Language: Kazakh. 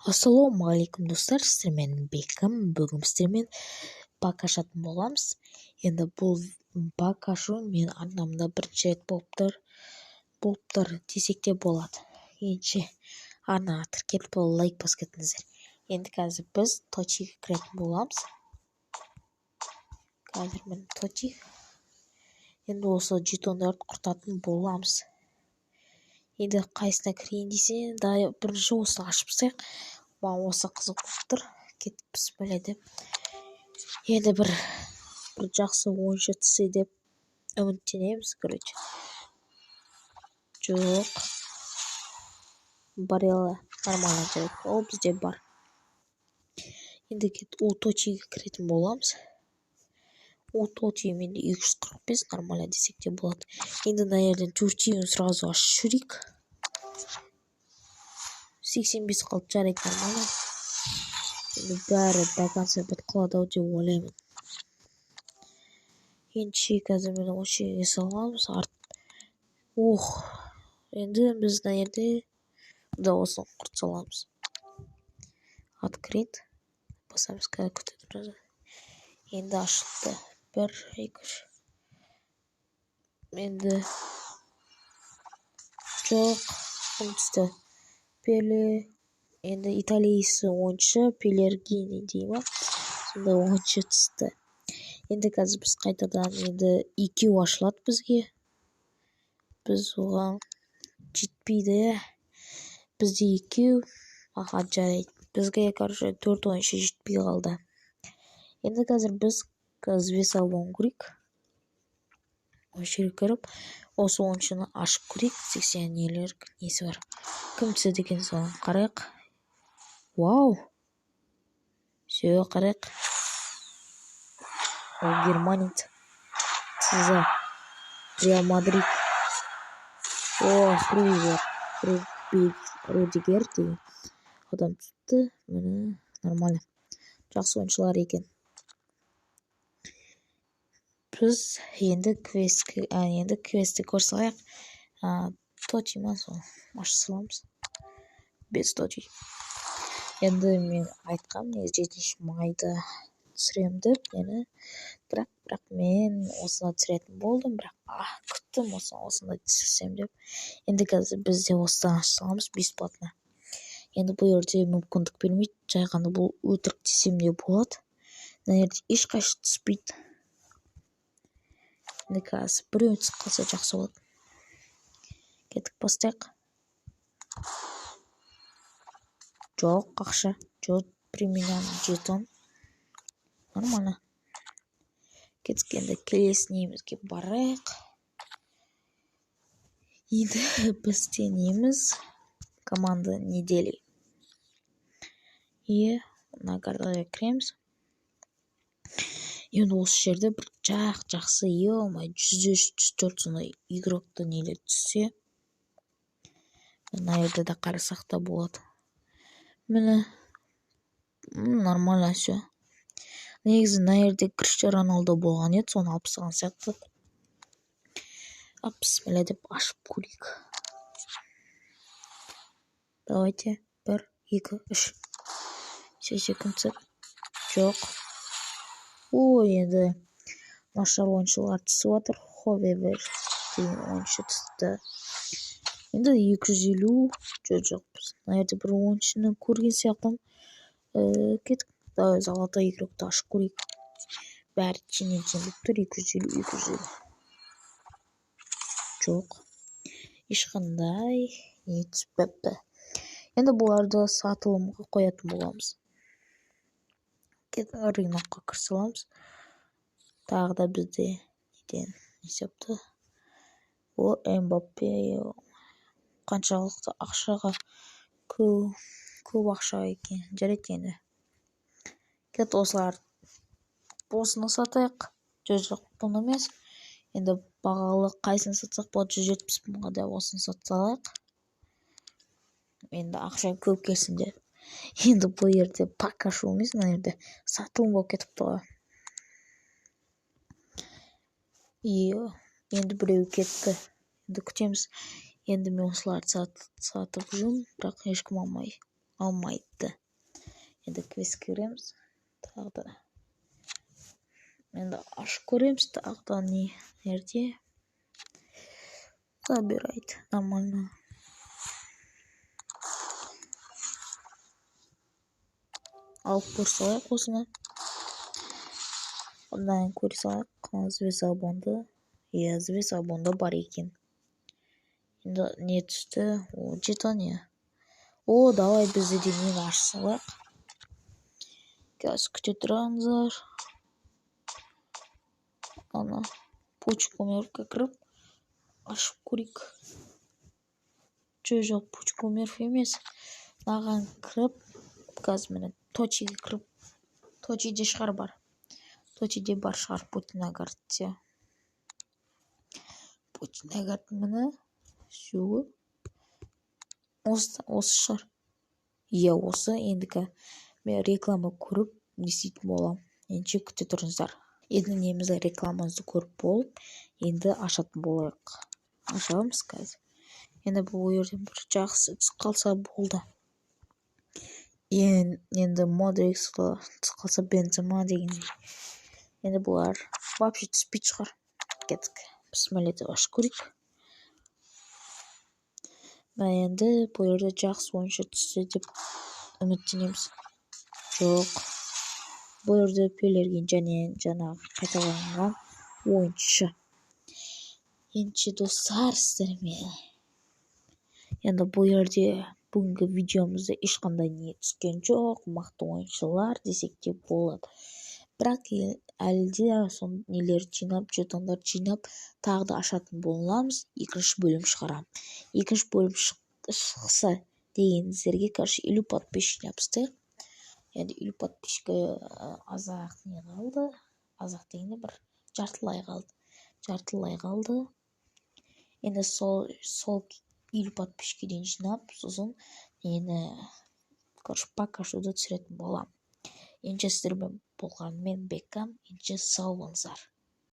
Ассалаумағалейкум достар, сіздермен Бекім. Бүгін сіздермен бак ашатын боламыз. Енді бұл бак ашу мен арнамда бірінші рет болып тұр десек те болады. Енді арнаға тіркеліп лайк басып кетіңіздер. Енді қазір біз точиге кіретін боламыз. Қазір мен точи. Енді осы жетондарды құртатын боламыз. Енді қайсына кірейін десе, бірінші осы ашып тастайық. Маған осы қызық болып тұр. Кетіп бісміллә деп. Енді бір жақсы ойыншы түссе деп үміттенеміз, короче. Жоқ. Барелла нормально жүреді. Ол бізде бар. Енді ол точиге кіретін боламыз. Ол точи менде 245 нормально десек те болады. Енді мына жерден төртеуін сразу ашып жүрейік. 85 қалып жарайды нормально. Енді бәрі до конца бітіп қалады ау деп ойлаймын. Енді қазір мен осы жерге саламыз. Енді біз мына жерде осыны құрт саламыз. Открыть. Басамыз, қазір күтіп тұрады. Енді ашылды. 1, 2, 3. Енді жоқ. Түсті. Пеле. Енді италийсы ойыншы Пелергини деймін. Сонда ойыншы түсті. Енді қазір біз қайтадан енді 2 ашылады бізге. Біз оған жетпейді. Бізде 2. Аха, жарайды. Бізге, короче, 4 ойыншы жетпей қалды. Енді қазір біз вес алуын көрейік. Ойыншыға кіріп, осы ойыншыны ашып көрейік. 80 несі бар. Кім түседі екен соған қарайық. Вау! Все, қарайық. Ол германец. Сізі. Реал Мадрид. Рудигер деген адам түсті. Мені нормально. Жақсы ойыншылар екен. Біз енді квестті көрсалайық. Точи ма сол. Ашы саламыз. Без точи. Енді мен айтқам, 7 майда түсірем деп. Бірақ мен осыны түсіретін болдым. Бірақ күттім осыны түсірсем деп. Енді қазір біз де осыдан ашы саламыз бесплатно. Енді бұл жерде мүмкіндік бермейді. Жай ғана бұл өтірік десем де болады. Мына жерде ешқайсы түспейді. Енді қазір біреу түсіп қалса жақсы болады. Кетіп бастайық. Жоқ, ақша. Жоқ, применян жетон. Нормально. Кеткенде келесі немізге барайық. Енді біз денеміз команда недели. Мына картаға кіреміз. Енді осы жерде бір жақсы 103-104 сондай игрокты нелер түссе. Мына жерде де қарасақ та болады. Міне. Нормально все. Негізі мына жерде Криштиану Роналдо болған еді, соны алып тастаған сияқты. Бісміллә деп ашып көрейік. Давайте 1, 2, 3. Секунд. Жоқ. Енді нашар ойыншылар түсіп жатыр. Ховевер деген ойыншы түсті. Енді 250 жоқпыз. Мына жерде бір ойыншыны көрген сияқтымын. Кеттік. Давай золотой игрокты ашып көрейік. Бәрі теңдеп тұр. 250. Жоқ. Ешқандай не түспепті. Енді бұларды сатылымға қоятын боламыз. Кеттік рынокқа кірсаламыз. Тағы да бізде есепті. О, Мбаппе қаншалықты ақшаға көп ақша екен. Жарайды енді. Кет осыны сатайық. Жоқ, бұны емес. Енді бағалы қайсын сатсақ болады, 170 мыңға да осыны сатсалайық. Енді ақша көп келсін деп. Енді бұл жерде пак ашу емес, мына жерде сатылым болып кетіп тұр. Енді біреу кетті. Енді күтеміз. Енді мен осыларды сатып жүрмін, бірақ ешкім алмай. алмайды. Енді квестке кіреміз. Тағы да енді ашып көреміз. Тағы да нерде забирает. Нормально. Алып көре салайық осыны. Одан көре салайық. Звезда бонды. Звезда бонда бар екен. Енді не түсті? Жетон не? Давай бізді де нені ашып салайық. Қазір күте тұрыңыздар. Ана пучкомерге кіріп ашып көрейік. Жоқ, пучкомер емес. Маған кіріп қазір міне точиге кіріп. Точиде шығар бар. Точиде бар шығар Путинагарте. Путинагарт міне шуы. Осы шығар. Осы ендікі мен реклама көріп не істейтін болам. Енді күте тұрыңыздар. Енді немізді рекламамызды көріп болып, енді ашатын болайық. Ашамыз қазір. Енді бұл жерден бір жақсы түс қалса болды. Енді Модриксқа түс қалса Бензема дегендей. Енді бұлар вообще түспейді шығар. Кеттік. Посмотрите, ашып көрейік. Енді бұл жерде жақсы ойыншы түсті деп үміттенеміз. Жоқ. Бұл жерде Пелерген және жаңағы қайталанған ойыншы. Енді достар сіздермен. Енді бұл жерде бүгінгі видеомызда ешқандай не түскен жоқ, мықты ойыншылар десек те болады. Бірақ әлде сон нелер жинап, жетондар жинап, тағы да ашатын боламыз. Екінші бөлім шығарам. Екінші бөлім шықса дегендерге, 50 подписчик жинапсыздар. Енді 50 подписчикке азақ не қалды. Азақ дегенде бір жартылай қалды. Енді сол 50 подписчикке жинап, сосын мені пока шуды түсіретін болам. Енді сіздермен болғанмен Бекам, енді сау болыңыздар.